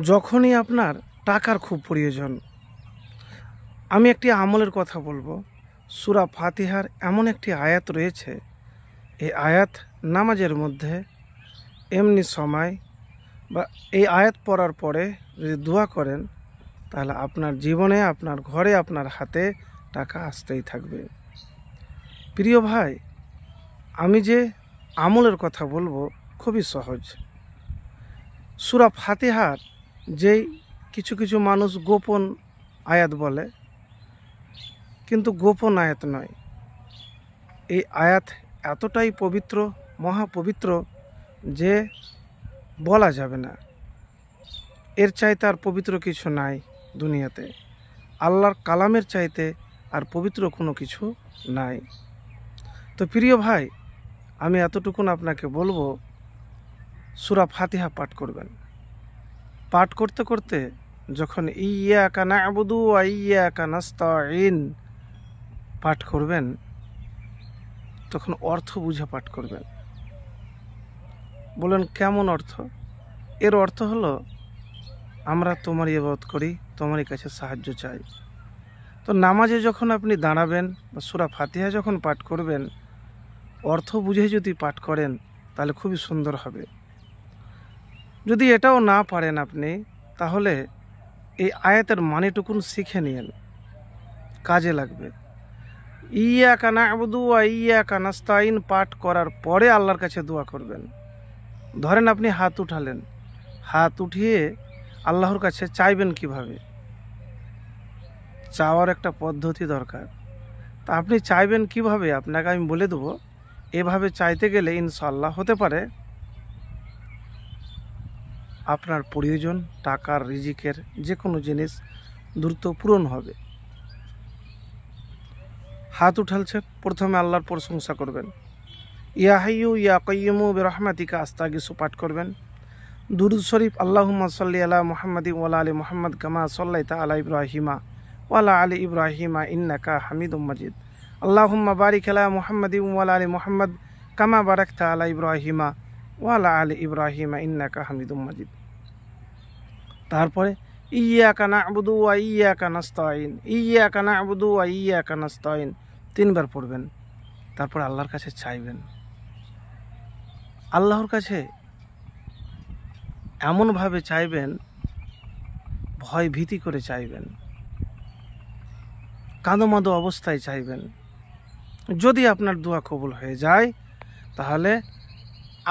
যখনই আপনার টাকার খুব প্রয়োজন, আমি একটি আমলের কথা বলবো। সূরা ফাতিহার এমন একটি আয়াত রয়েছে, এই আয়াত নামাজের মধ্যে এমনি সময় বা এই আয়াত পড়ার পরে যদি দোয়া করেন, তাহলে আপনার জীবনে, আপনার ঘরে, আপনার হাতে টাকা আসতেই থাকবে। প্রিয় ভাই, আমি যে আমলের কথা বলবো খুবই সহজ। সূরা ফাতিহার যেই কিছু কিছু মানুষ গোপন আয়াত বলে, কিন্তু গোপন আয়াত নয়। এই আয়াত এতটাই পবিত্র, মহাপবিত্র যে বলা যাবে না। এর চাইতে আর পবিত্র কিছু নাই দুনিয়াতে। আল্লাহর কালামের চাইতে আর পবিত্র কোনো কিছু নাই। তো প্রিয় ভাই, আমি এতটুকুন আপনাকে বলবো, সূরা ফাতিহা পাঠ করবেন। পাঠ করতে করতে যখন ইয়্যাকা না'বুদু ওয়া ইয়্যাকা নাস্তাঈন পাঠ করবেন, তখন অর্থ বুঝে পাঠ করবেন। বলেন কেমন অর্থ? এর অর্থ হলো, আমরা তোমার ইবাদত করি, তোমারই কাছে সাহায্য চাই। তো নামাজে যখন আপনি দাঁড়াবেন বা সূরা ফাতিহা যখন পাঠ করবেন, অর্থ বুঝে যদি পাঠ করেন তাহলে খুবই সুন্দর হবে। যদি এটাও না পারেন আপনি, তাহলে এই আয়াতের মানেটুকুন শিখে নিন, কাজে লাগবে। ইয়্যাকা না'বুদু ওয়া ইয়্যাকা নাস্তাঈন পাঠ করার পরে আল্লাহর কাছে দোয়া করবেন। ধরেন আপনি হাত উঠালেন, হাত উঠিয়ে আল্লাহর কাছে চাইবেন কিভাবে? চাওয়ার একটা পদ্ধতি দরকার। তা আপনি চাইবেন কিভাবে? আপনাকে আমি বলে দেবো। এভাবে চাইতে গেলে ইনশাআল্লাহ হতে পারে আপনার প্রয়োজন, টাকার, রিজিকের যে কোনো জিনিস দ্রুত পূরণ হবে। হাত উঠালছেন, প্রথমে আল্লাহর প্রশংসা করবেন। ইয়া হাইয়্যু ইয়া কাইয়্যুমু বিরহমাতিকা আস্তাগিসু পাঠ করবেন। দুরূদ শরীফ আল্লাহুম্মা সাল্লি আলা মুহাম্মাদিন ওয়া আলা আলি মুহাম্মাদ কামা সাল্লাইতা আলা ইব্রাহিমা ওয়া আলা আলি ইব্রাহিমা ইন্নাকা হামিদুম মাজিদ। আল্লাহুম্মা বারিক আলা মুহাম্মাদিন ওয়া আলা আলি মুহাম্মাদ কামা বারাকতা আলা ইব্রাহিমা ওয়া আলা আলি ইব্রাহিমা ইন্নাকা হামিদুম মাজিদ। তারপরে ইয়্যাকা না'বুদু ওয়া ইয়্যাকা নাস্তাঈন, ইয়্যাকা না'বুদু ওয়া ইয়্যাকা নাস্তাঈন 3 বার পড়বেন। তারপর আল্লাহর কাছে চাইবেন। আল্লাহর কাছে এমনভাবে চাইবেন, ভয় ভীতি করে চাইবেন, কাঁদোমাদো অবস্থায় চাইবেন। যদি আপনার দোয়া কবুল হয়ে যায়, তাহলে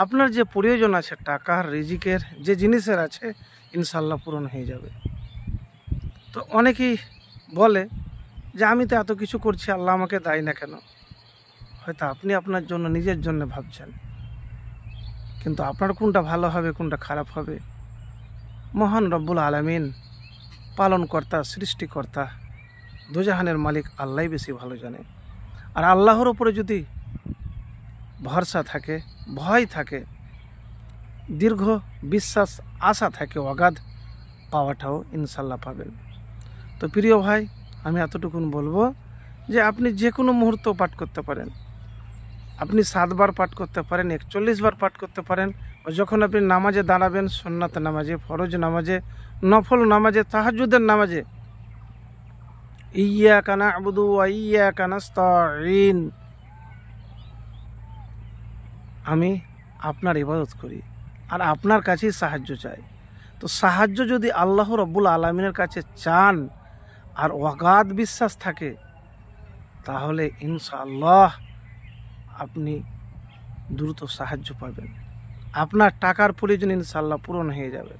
আপনার যে প্রয়োজন আছে, টাকার, রিজিকের, যে জিনিসের আছে, ইনশাআল্লাহ পূরণ হয়ে যাবে। তো অনেকেই বলে যে আমি তো এত কিছু করছি, আল্লাহ আমাকে দেয় না কেন? হয়তো আপনি আপনার জন্য, নিজের জন্য ভাবছেন, কিন্তু আপনার কোনটা ভালো হবে, কোনটা খারাপ হবে, মহান রব্বুল আলামিন, পালনকর্তা, সৃষ্টিকর্তা, দুজাহানের মালিক আল্লাহই বেশি ভালো জানে। আর আল্লাহর ওপরে যদি ভরসা থাকে, ভয় থাকে, দীর্ঘ বিশ্বাস, আশা থাকে, অগাধ, পাওয়াটাও ইনশাল্লাহ পাবেন। তো প্রিয় ভাই, আমি এতটুকুন বলবো যে আপনি যে কোনো মুহূর্ত পাঠ করতে পারেন। আপনি 7 বার পাঠ করতে পারেন, 41 বার পাঠ করতে পারেন। যখন আপনি নামাজে দাঁড়াবেন, সুন্নাত নামাজে, ফরজ নামাজে, নফল নামাজে, তাহাজ্জুদের নামাজে, ইয়্যাকা না'বুদু ওয়া ইয়্যাকা নাস্তাঈন, আমি আপনার ইবাদত করি আর আপনার কাছেই সাহায্য চাই। তো সাহায্য যদি আল্লাহ রব্বুল আলামিনের কাছে চান আর অগাধ বিশ্বাস থাকে, তাহলে ইনশাআল্লাহ আপনি দ্রুত সাহায্য পাবেন। আপনার টাকার প্রয়োজন ইনশাআল্লাহ পূরণ হয়ে যাবে।